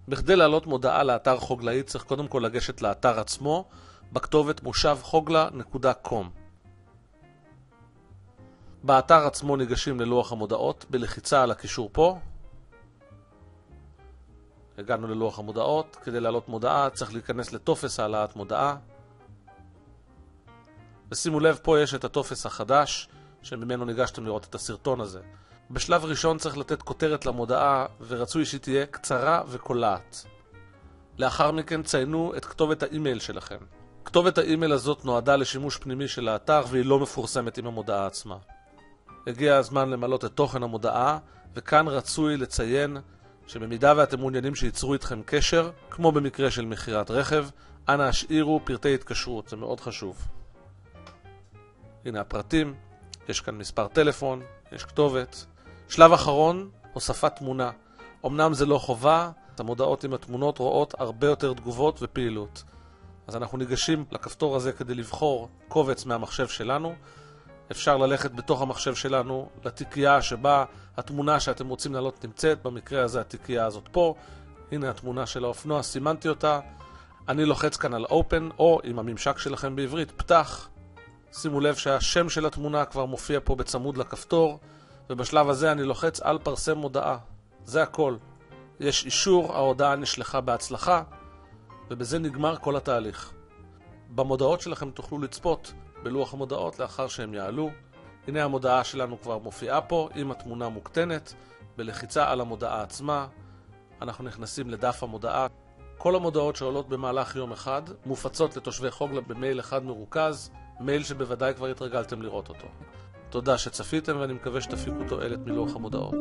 בכדי להעלות מודעה לאתר חוגלאי צריך קודם כל לגשת לאתר עצמו בכתובת moshavhogla.com. באתר עצמו ניגשים ללוח המודעות בלחיצה על הקישור פה. הגענו ללוח המודעות. כדי להעלות מודעה צריך להיכנס לטופס העלאת מודעה. ושימו לב, פה יש את הטופס החדש שממנו ניגשתם לראות את הסרטון הזה. בשלב ראשון צריך לתת כותרת למודעה ורצוי שהיא תהיה קצרה וקולעת. לאחר מכן ציינו את כתובת האימייל שלכם. כתובת האימייל הזאת נועדה לשימוש פנימי של האתר והיא לא מפורסמת עם המודעה עצמה. הגיע הזמן למלות את תוכן המודעה, וכאן רצוי לציין שבמידה ואתם מעוניינים שיצרו איתכם קשר, כמו במקרה של מכירת רכב, אנא השאירו פרטי התקשרות, זה מאוד חשוב. הנה הפרטים, יש כאן מספר טלפון, יש כתובת. שלב אחרון, הוספת תמונה. אמנם זה לא חובה, המודעות עם התמונות רואות הרבה יותר תגובות ופעילות. אז אנחנו ניגשים לכפתור הזה כדי לבחור קובץ מהמחשב שלנו. אפשר ללכת בתוך המחשב שלנו לתיקייה שבה התמונה שאתם רוצים להעלות נמצאת, במקרה הזה התיקייה הזאת פה. הנה התמונה של האופנוע, סימנתי אותה. אני לוחץ כאן על Open, או עם הממשק שלכם בעברית, פתח. שימו לב שהשם של התמונה כבר מופיע פה בצמוד לכפתור, ובשלב הזה אני לוחץ על פרסם מודעה. זה הכל. יש אישור, ההודעה נשלחה בהצלחה, ובזה נגמר כל התהליך. במודעות שלכם תוכלו לצפות בלוח המודעות לאחר שהם יעלו. הנה המודעה שלנו כבר מופיעה פה עם התמונה מוקטנת. בלחיצה על המודעה עצמה אנחנו נכנסים לדף המודעה. כל המודעות שעולות במהלך יום אחד מופצות לתושבי חוגלה במייל אחד מרוכז, מייל שבוודאי כבר התרגלתם לראות אותו. תודה שצפיתם ואני מקווה שתפיקו תועלת מלוח המודעות.